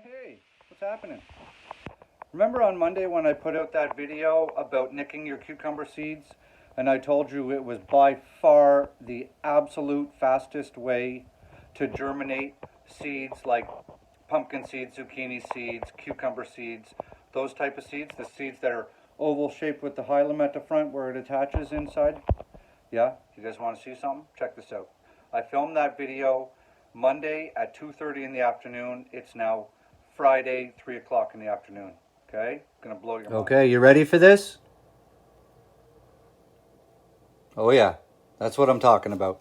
Hey, what's happening? Remember on Monday when I put out that video about nicking your cucumber seeds? And I told you it was by far the absolute fastest way to germinate seeds like pumpkin seeds, zucchini seeds, cucumber seeds, those type of seeds, the seeds that are oval shaped with the hilum at the front where it attaches inside. Yeah, you guys want to see something? Check this out. I filmed that video Monday at 2:30 in the afternoon. It's now Friday, 3 o'clock in the afternoon. Okay? Gonna blow your mind. Okay, you ready for this? Oh yeah, that's what I'm talking about.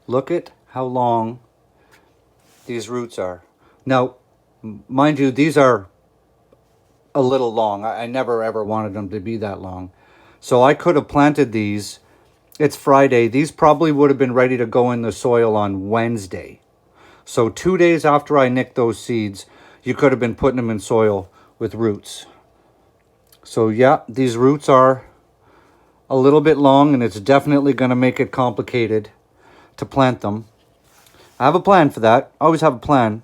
Look at how long these roots are. Now, mind you, these are a little long. I never ever wanted them to be that long. So I could have planted these. It's Friday. These probably would have been ready to go in the soil on Wednesday. So 2 days after I nicked those seeds, you could have been putting them in soil with roots. So yeah, these roots are a little bit long, and it's definitely going to make it complicated to plant them. I have a plan for that. I always have a plan.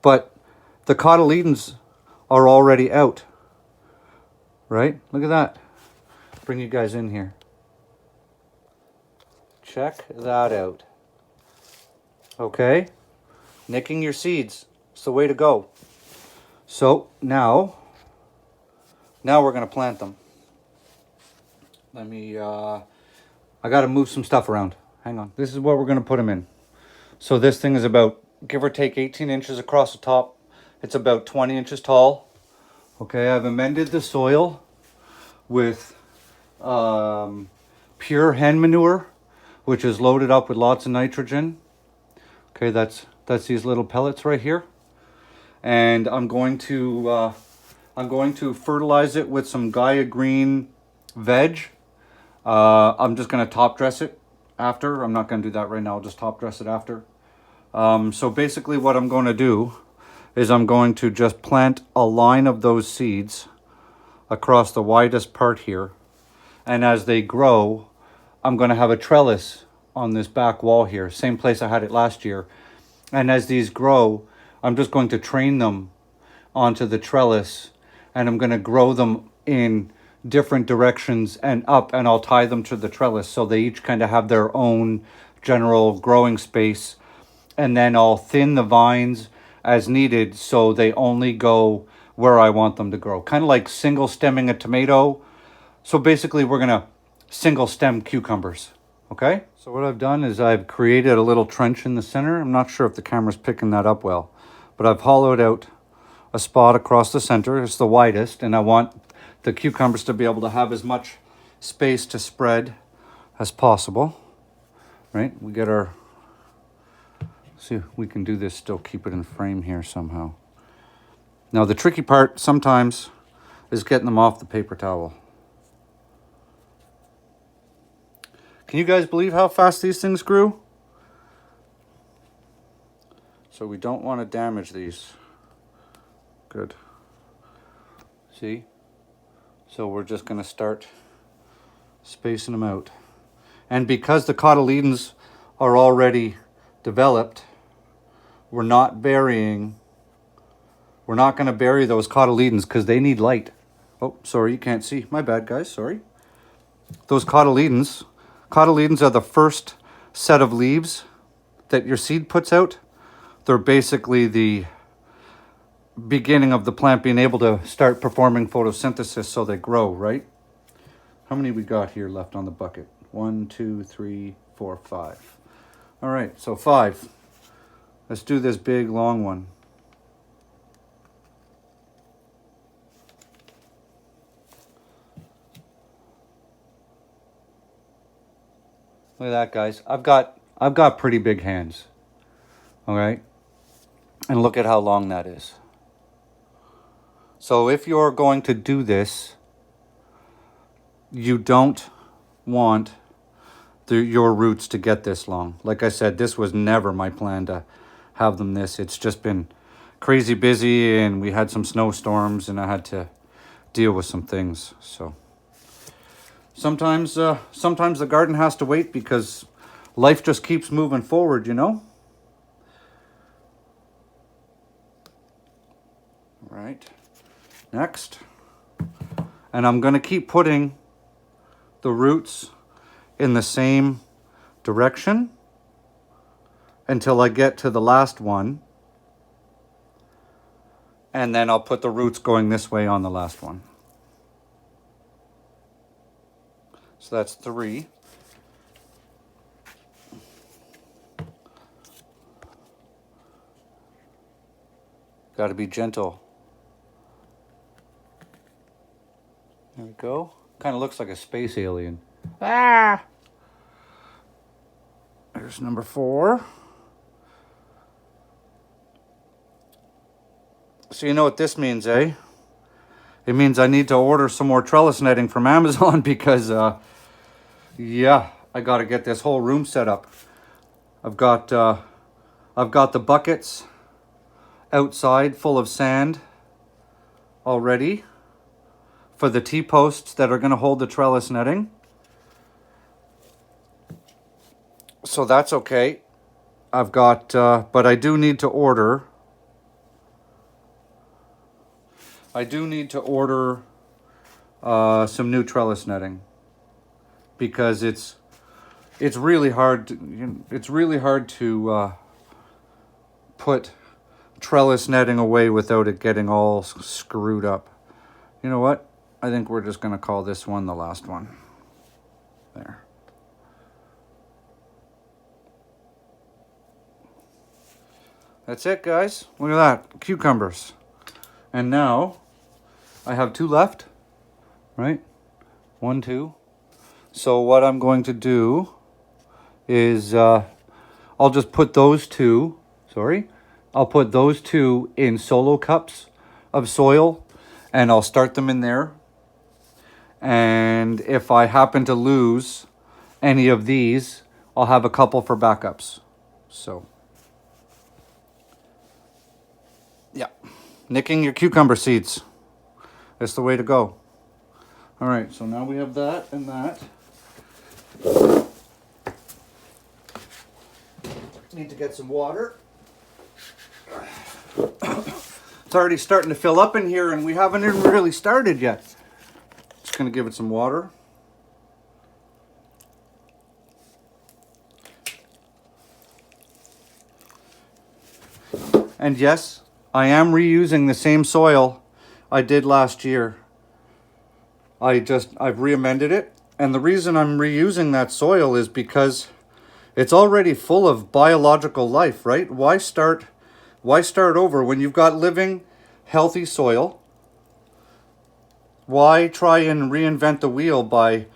But the cotyledons are already out. Right? Look at that. Bring you guys in here. Check that out. Okay? Nicking your seeds. It's the way to go. So now we're going to plant them. Let me, I got to move some stuff around. Hang on. This is what we're going to put them in. So this thing is about, give or take, 18 inches across the top. It's about 20 inches tall. Okay, I've amended the soil with pure hen manure, which is loaded up with lots of nitrogen. Okay, that's these little pellets right here. And I'm going to fertilize it with some Gaia Green veg. I'm just going to top dress it after. I'm not going to do that right now. I'll just top dress it after. So basically what I'm going to do is I'm going to just plant a line of those seeds across the widest part here. And as they grow, I'm going to have a trellis on this back wall here. Same place I had it last year. And as these grow, I'm just going to train them onto the trellis, and I'm going to grow them in different directions and up, and I'll tie them to the trellis so they each kind of have their own general growing space. And then I'll thin the vines as needed so they only go where I want them to grow. Kind of like single stemming a tomato. So basically we're going to single stem cucumbers. Okay? So what I've done is I've created a little trench in the center. I'm not sure if the camera's picking that up well, but I've hollowed out a spot across the center. It's the widest, and I want the cucumbers to be able to have as much space to spread as possible. Right? We get our, see if we can do this, still keep it in frame here somehow. Now the tricky part sometimes is getting them off the paper towel. Can you guys believe how fast these things grew? So we don't want to damage these. Good. See? So we're just going to start spacing them out. And because the cotyledons are already developed, we're not going to bury those cotyledons because they need light. Oh, sorry, you can't see. My bad, guys. Sorry. Those cotyledons are the first set of leaves that your seed puts out. They're basically the beginning of the plant being able to start performing photosynthesis so they grow, right? How many we got here left on the bucket? 1, 2, 3, 4, 5. All right, so 5. Let's do this big, long one. Look at that, guys. I've got pretty big hands. All right? And look at how long that is. So if you're going to do this, you don't want your roots to get this long. Like I said, this was never my plan to have them this. It's just been crazy busy, and we had some snowstorms, and I had to deal with some things. So sometimes the garden has to wait because life just keeps moving forward, you know? All right, next. And I'm going to keep putting the roots in the same direction until I get to the last one. And then I'll put the roots going this way on the last one. So that's 3. Got to be gentle. There we go. Kind of looks like a space alien. Ah! There's number 4. So you know what this means, eh? It means I need to order some more trellis netting from Amazon because, yeah, I got to get this whole room set up. I've got the buckets outside full of sand already for the T-posts that are going to hold the trellis netting. So that's okay. I've got, but I do need to order. Some new trellis netting because it's really hard to put trellis netting away without it getting all screwed up. You know what? I think we're just going to call this one the last one. There. That's it, guys. Look at that. Cucumbers. And now I have 2 left, right? 1, 2. So what I'm going to do is I'll just put those 2, I'll put those 2 in solo cups of soil and I'll start them in there. And if I happen to lose any of these, I'll have a couple for backups. So, yeah, nicking your cucumber seeds. That's the way to go. All right, so now we have that and that. Need to get some water. It's already starting to fill up in here and we haven't even really started yet. Just gonna give it some water. And yes, I am reusing the same soil I did last year. I've re-amended it. And the reason I'm reusing that soil is because it's already full of biological life, right? Why start over when you've got living, healthy soil? Why try and reinvent the wheel by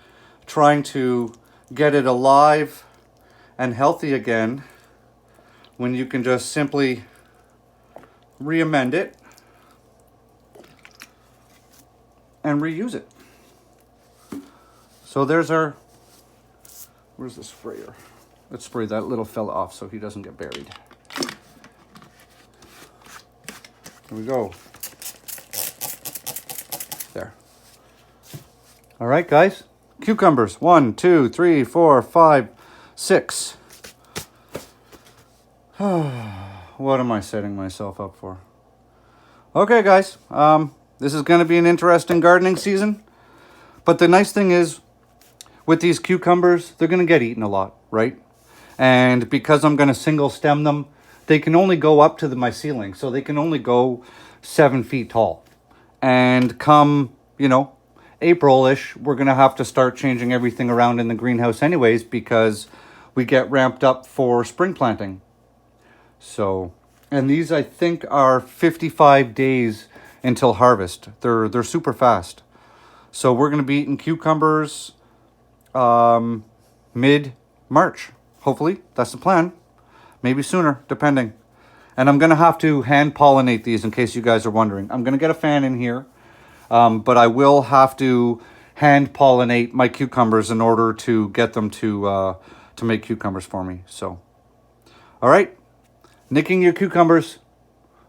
trying to get it alive and healthy again when you can just simply re-amend it and reuse it? So there's our, where's the sprayer? Let's spray that little fella off so he doesn't get buried. Here we go. There. All right, guys. Cucumbers. 1, 2, 3, 4, 5, 6. What am I setting myself up for? Okay, guys. This is going to be an interesting gardening season. But the nice thing is, with these cucumbers, they're going to get eaten a lot, right? And because I'm going to single stem them, they can only go up to my ceiling. So they can only go 7 feet tall. And come, April-ish, we're going to have to start changing everything around in the greenhouse anyways because we get ramped up for spring planting. So, and these I think are 55 days until harvest. They're super fast. So we're going to be eating cucumbers mid-March. Hopefully, that's the plan. Maybe sooner, depending. And I'm going to have to hand pollinate these in case you guys are wondering. I'm going to get a fan in here, but I will have to hand pollinate my cucumbers in order to get them to make cucumbers for me. So, all right, nicking your cucumbers.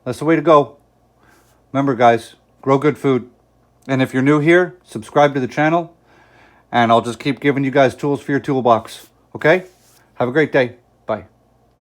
That's the way to go. Remember, guys, grow good food. And if you're new here, subscribe to the channel. And I'll just keep giving you guys tools for your toolbox. Okay? Have a great day.